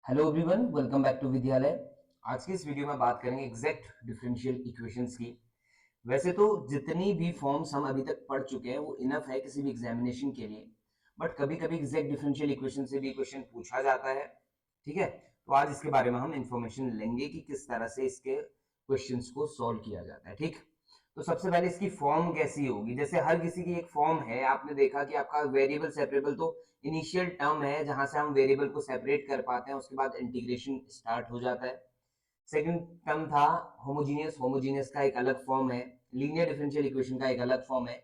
Hello everyone, welcome back to Vidyalaya. आज की इस वीडियो में बात करेंगे एग्जैक्ट डिफरेंशियल इक्वेशंस की। वैसे तो जितनी भी फॉर्म्स हम अभी तक पढ़ चुके हैं वो इनफ है किसी भी एग्जामिनेशन के लिए, बट कभी कभी एग्जैक्ट डिफरेंशियल इक्वेशन से भी क्वेश्चन पूछा जाता है। ठीक है, तो आज इसके बारे में हम इंफॉर्मेशन लेंगे कि किस तरह से इसके क्वेश्चंस को सॉल्व किया जाता है। ठीक, तो सबसे पहले इसकी फॉर्म कैसी होगी। जैसे हर किसी की एक फॉर्म है, आपने देखा कि आपका वेरिएबल सेपरेबल तो इनिशियल टर्म है जहां से हम वेरिएबल को सेपरेट कर पाते हैं, उसके बाद इंटीग्रेशन स्टार्ट हो जाता है। सेकंड टर्म था होमोजीनियस, होमोजीनियस का एक अलग फॉर्म है। लीनियर डिफरेंशियल इक्वेशन का एक अलग फॉर्म है।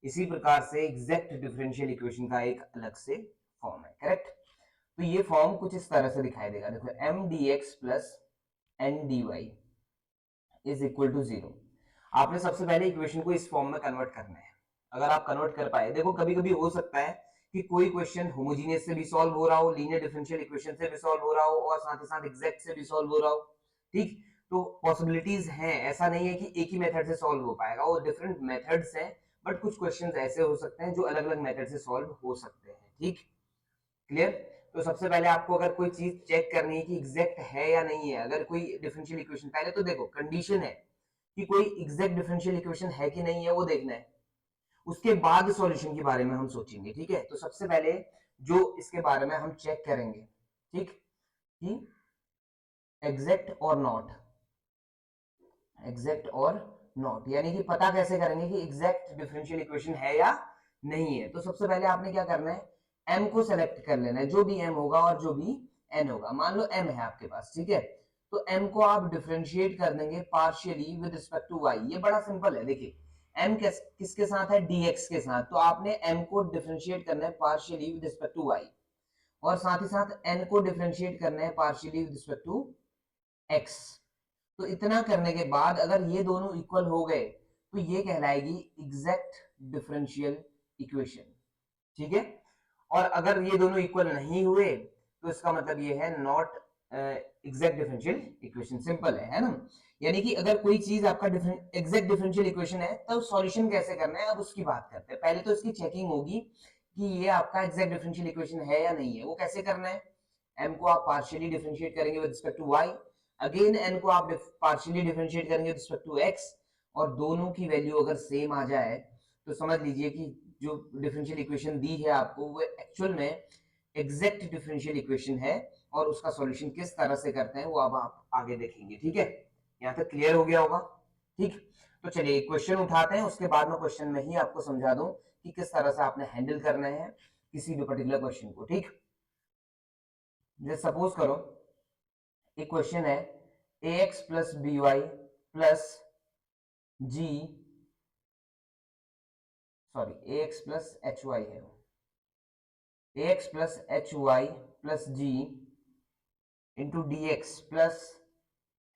इसी प्रकार से एग्जैक्ट डिफरेंशियल इक्वेशन का एक अलग से फॉर्म है। करेक्ट, तो ये फॉर्म कुछ इस तरह से दिखाई देगा। देखो, M d x plus N d y is equal to zero. आपने सबसे पहले इक्वेशन को इस फॉर्म में कन्वर्ट करना है। अगर आप कन्वर्ट कर पाए, देखो कभी कभी हो सकता है कि कोई क्वेश्चन होमोजीनियस से भी सॉल्व हो रहा हो, लीनियर डिफरेंशियल इक्वेशन से भी सॉल्व हो रहा हो और साथ ही साथ एग्जैक्ट से भी सॉल्व हो रहा हो। ठीक, तो पॉसिबिलिटीज हैं, ऐसा नहीं है कि एक ही मेथड से सॉल्व हो पाएगा, वो डिफरेंट मेथड्स हैं। बट कुछ क्वेश्चंस ऐसे हो सकते हैं जो अलग अलग मेथड से सॉल्व हो सकते हैं। ठीक, क्लियर। तो सबसे पहले आपको अगर कोई चीज चेक करनी है कि एग्जैक्ट है या नहीं है, अगर कोई डिफरेंशियल इक्वेशन, पहले तो देखो कंडीशन है कि कोई एग्जैक्ट डिफरेंशियल इक्वेशन है कि नहीं है, वो देखना है। उसके बाद सॉल्यूशन के बारे में हम सोचेंगे। ठीक है, तो सबसे पहले जो इसके बारे में हम चेक करेंगे, ठीक, कि एग्जैक्ट और नॉट, एग्जैक्ट और नॉट यानी कि पता कैसे करेंगे कि एग्जैक्ट डिफरेंशियल इक्वेशन है या नहीं है। तो सबसे पहले आपने क्या करना है, एम को सेलेक्ट कर लेना है, जो भी एम होगा और जो भी एन होगा। मान लो एम है आपके पास, ठीक है, तो एम को आप डिफरेंशिएट कर देंगे partially with respect to y. ये बड़ा सिंपल है। देखिए, एम किसके साथ है, dx के साथ, तो आपने एम को डिफरेंशिएट करना है partially with respect to y, और साथ ही साथ एन को डिफरेंशिएट करना है partially with respect to x. तो इतना करने के बाद अगर ये दोनों इक्वल हो गए तो ये कहलाएगी एग्जैक्ट डिफरेंशियल इक्वेशन। ठीक है, और अगर ये दोनों इक्वल नहीं हुए तो इसका मतलब ये है not exact differential equation. Simple है ना। यानी कि अगर कोई चीज आपका एग्जैक्ट डिफरेंशियल इक्वेशन है तो सॉल्यूशन कैसे करना है, अब उसकी बात करते हैं। पहले तो इसकी चेकिंग होगी कि ये आपका एग्जैक्ट डिफरेंशियल इक्वेशन है या नहीं है। वो कैसे करना है, m को आप पार्शियली डिफरेंशिएट करेंगे with respect to y, again n को आप पार्शियली डिफरेंशिएट करेंगे विद रिस्पेक्ट टू x, और दोनों की वैल्यू अगर सेम आ जाए तो समझ लीजिए कि जो डिफरेंशियल इक्वेशन दी है आपको वो एक्चुअल में एग्जैक्ट डिफरेंशियल इक्वेशन है, और उसका सॉल्यूशन किस तरह से करते हैं वो अब आप आगे देखेंगे। ठीक है, यहाँ तक क्लियर हो गया होगा। ठीक, तो चलिए क्वेश्चन उठाते हैं, उसके बाद में क्वेश्चन में ही आपको समझा दूं कि किस तरह से आपने हैंडल करना है किसी भी पर्टिकुलर क्वेश्चन को। ठीक, जैसे सपोज करो एक क्वेश्चन है, a x plus b y plus g, sorry a x plus h y है, a x plus h y plus g into d x plus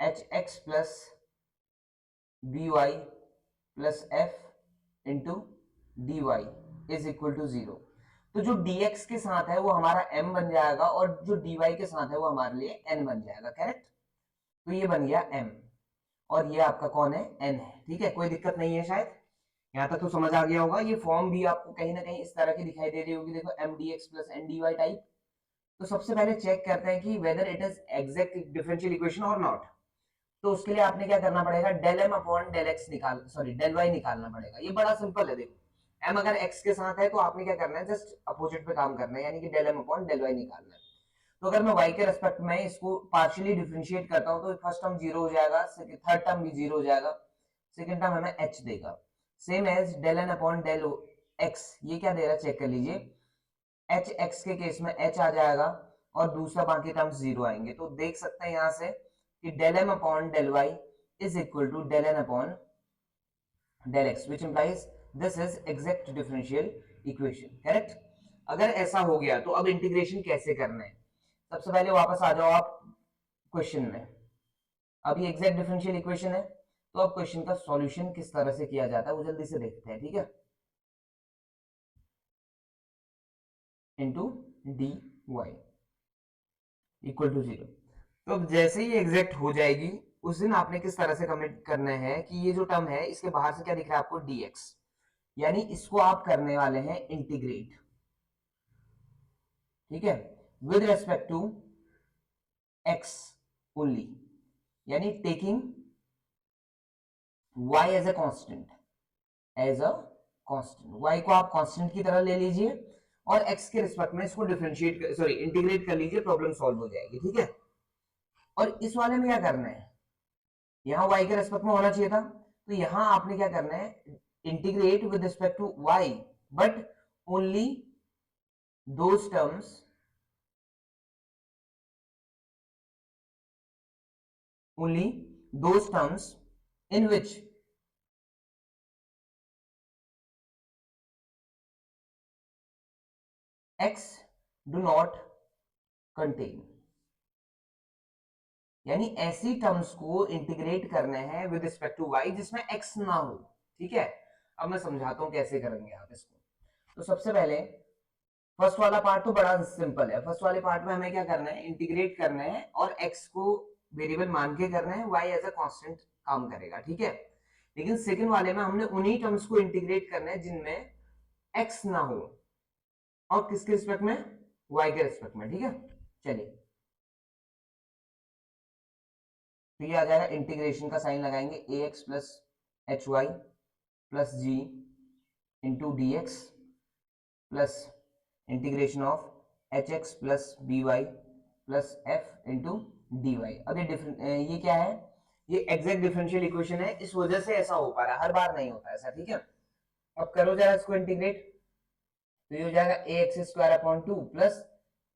h x plus b y plus f into d y is equal to zero. तो जो dx के साथ है वो हमारा m बन जाएगा, और जो dy के साथ है वो हमारे लिए n बन जाएगा। करेक्ट, तो ये बन गया m, और ये आपका कौन है, n है। ठीक है, कोई दिक्कत नहीं है शायद, यहाँ तक तो समझ आ गया होगा। ये फॉर्म भी आपको कहीं ना कहीं इस तरह की दिखाई दे रही होगी, देखो M d x plus N d y type. तो सबसे पहले चेक करते हैं कि whether it is exact differential equation और नॉट। तो उसके लिए आपने क्या करना पड़ेगा, del M upon del x निकाल, सॉरी डेल वाई निकालना पड़ेगा। ये बड़ा सिंपल है। देखो, एम अगर एक्स के साथ है तो आपने क्या करना है, जस्ट अपोजिट पे काम करना है, यानी कि del M upon del y निकालना है। तो अगर मैं y के रेस्पेक्ट में इसको पार्शियली डिफरेंशिएट करता हूं तो फर्स्ट टर्म जीरो हो जाएगा, थर्ड टर्म भी जीरो हो जाएगा, सेकंड टर्म हमें h देगा। Same as del N upon del x, ये क्या दे रहा है चेक कर लीजिए, एच एक्स के केस में h आ जाएगा और दूसरा बाकी टर्म्स जीरो आएंगे। तो देख सकते हैं यहां से कि del M upon del y is equal to del N upon del x, which implies this is exact differential equation. Correct, अगर ऐसा हो गया तो अब इंटीग्रेशन कैसे करना है। सबसे पहले वापस आ जाओ आप क्वेश्चन में। अब ये एग्जैक्ट डिफरेंशियल इक्वेशन है, तो अब क्वेश्चन का सॉल्यूशन किस तरह से किया जाता है वो जल्दी से देखते हैं। ठीक है, into d y equal to zero. तो अब जैसे ही एग्जैक्ट हो जाएगी उस दिन आपने किस तरह से कमेंट करना है कि ये जो टर्म है इसके बाहर से क्या दिख रहा है आपको, dx, यानी इसको आप करने वाले हैं इंटीग्रेट। ठीक है, with respect to x only, यानी taking y as a constant, as a constant, y को आप कांस्टेंट की तरह ले लीजिए और x के रिस्पेक्ट में इसको डिफरेंशिएट सॉरी इंटीग्रेट कर लीजिए, प्रॉब्लम सॉल्व हो जाएगी, ठीक है। और इस वाले में क्या करना है, यहाँ y के रिस्पेक्ट में होना चाहिए था, तो यहां आपने क्या करना है, integrate with respect to y, but only those terms only those terms in which x do not contain, यानी ऐसी टर्म्स को इंटीग्रेट करने हैं विद रिस्पेक्ट टू y जिसमें x ना हो, ठीक है। अब मैं समझाता हूं कैसे करेंगे आप इसको। तो सबसे पहले फर्स्ट वाला पार्ट तो बड़ा सिंपल है, फर्स्ट वाले पार्ट में हमें क्या करना है, इंटीग्रेट करना है और x को वेरिएबल मान के करना है, y एज अ कांस्टेंट काम करेगा, ठीक है। लेकिन सेकंड वाले में हमने उन्हीं टर्म्स को इंटीग्रेट करना है जिनमें x ना हो, और किसके रिस्पेक्ट में, y के रिस्पेक्ट में, ठीक है। चलिए, तो ये आ जाएगा, इंटीग्रेशन का साइन लगाएंगे, ax plus h y plus g into d x plus integration of h x plus b y plus f into d y. अब ये क्या है, ये एग्जैक्ट डिफरेंशियल इक्वेशन है, इस वजह से ऐसा हो पा रहा है, हर बार नहीं होता ऐसा, ठीक है। अब करो जरा इसको इंटीग्रेट, तो ये हो जाएगा a x square upon 2 plus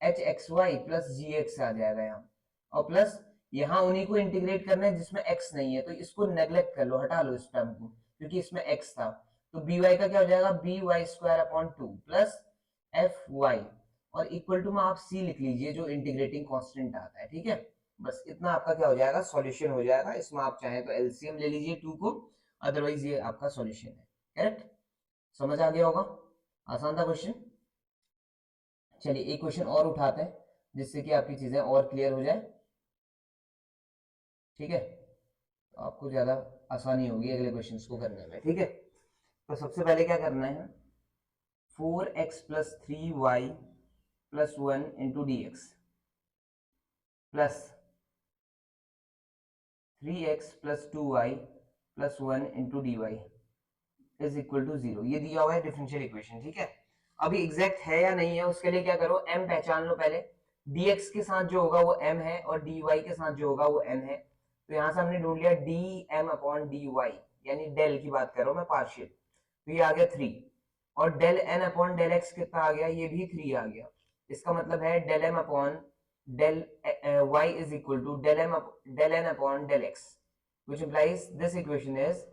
h x y plus g x आ जाएगा यहाँ, और प्लस यहाँ उन्हीं को इंटीग्रेट करना है जिसमें x नहीं है, तो इसको नेग्लेक्ट कर लो, हटा लो इस टर्म को, क्योंकि इसमें x था। तो बी वाई का क्या हो जाएगा, b y square upon 2 plus f y, और इक्वल टू में आप c लिख लीजिए जो इंटीग्रेटिंग कांस्टेंट आता है, ठीक है। बस इतना आपका क्या हो जाएगा, सॉल्यूशन हो जाएगा। इसमें आप चाहें तो एलसीएम ले लीजिए 2 को, अदरवाइज ये आपका सॉल्यूशन है, करेक्ट। समझ आ गया होगा, आसान था क्वेश्चन। चलिए एक क्वेश्चन और उठाते हैं जिससे कि आपकी चीजें और क्लियर हो जाए, ठीक है। तो आपको ज्यादा आसानी होगी अगले क्वेश्चंस को करने में, ठीक है। तो सबसे पहले क्या करना है, 4x plus 3y plus 1 into d x plus 3x plus 2y plus 1 into d y is equal to 0। ये दिया हुआ है डिफरेंशियल इक्वेशन, ठीक है। अभी एग्जैक्ट है या नहीं है उसके लिए क्या करो, m पहचान लो पहले, dx के साथ जो होगा वो m है और dy के साथ जो होगा वो n है। तो यहां से हमने ढूंढ लिया dm अपॉन dy, यानी डेल की बात कर रहा हूं मैं, पार्शियल, तो ये आ गया 3, और del n upon del x कितना आ गया, ये भी 3 आ गया। इसका मतलब है del m upon del y is equal to del n upon del x, which implies this equation is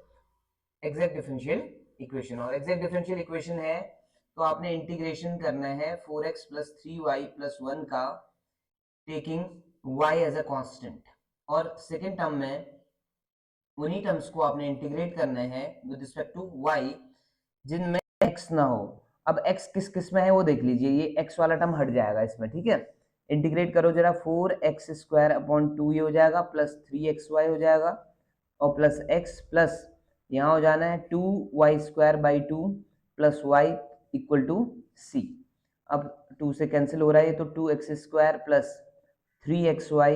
exact differential equation. और एग्जैक्ट डिफरेंशियल इक्वेशन है तो आपने इंटीग्रेशन करना है 4x प्लस 3y प्लस 1 का, taking y as a constant, और second term में उन्हीं टर्म्स को आपने इंटीग्रेट करना है विद रिस्पेक्ट टू y जिनमें x ना हो। अब x किस किस में है वो देख लीजिए, ये x वाला टर्म हट जाएगा इसमें, ठीक है। इंटीग्रेट करो जरा, 4x स्क्वायर अपॉन 2 ये हो जाएगा, प्लस 3xy हो जाएगा, और प्लस x प्लस यहाँ हो जाना है 2y square by 2 plus y equal to c. अब 2 से कैंसिल हो रहा है, तो 2x square plus 3xy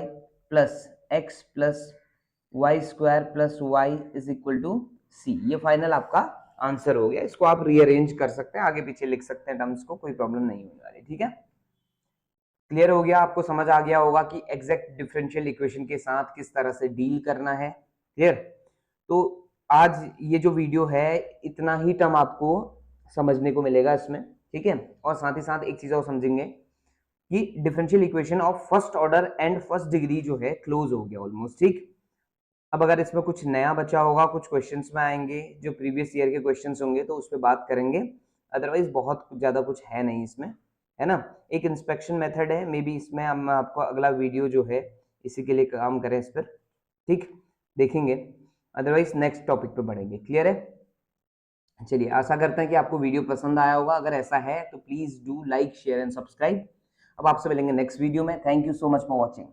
plus x plus y square plus y is equal to c. ये फाइनल आपका आंसर हो गया। इसको आप रीअरेंज कर सकते हैं, आगे पीछे लिख सकते हैं टर्म्स को, कोई प्रॉब्लम नहीं होने वाली, ठीक है। क्लियर हो गया, आपको समझ आ गया होगा कि एग्जैक्ट डिफरेंशियल इक्वेशन के साथ किस तरह से डील करना है, क्लियर। तो आज ये जो वीडियो है इतना ही टर्म आपको समझने को मिलेगा इसमें, ठीक है। और साथ ही साथ एक चीज और समझेंगे कि differential equation of first order and first degree जो है क्लोज हो गया ऑलमोस्ट, ठीक। अब अगर इसमें कुछ नया बचा होगा, कुछ क्वेश्चंस में आएंगे जो प्रीवियस ईयर के क्वेश्चंस होंगे तो उस पर बात करेंगे, अदरवाइज बहुत ज्यादा कुछ है नहीं इसमें, है ना। एक इंस्पेक्शन मेथड है, मे बी इसमें हम आपको अगला वीडियो जो है इसी के लिए काम करें इस पर, ठीक, देखेंगे। अदरवाइज नेक्स्ट टॉपिक पे बढ़ेंगे, क्लियर है। चलिए, आशा करते हैं कि आपको वीडियो पसंद आया होगा, अगर ऐसा है तो please do like share and subscribe. अब आपसे मिलेंगे नेक्स्ट वीडियो में। Thank you so much for watching.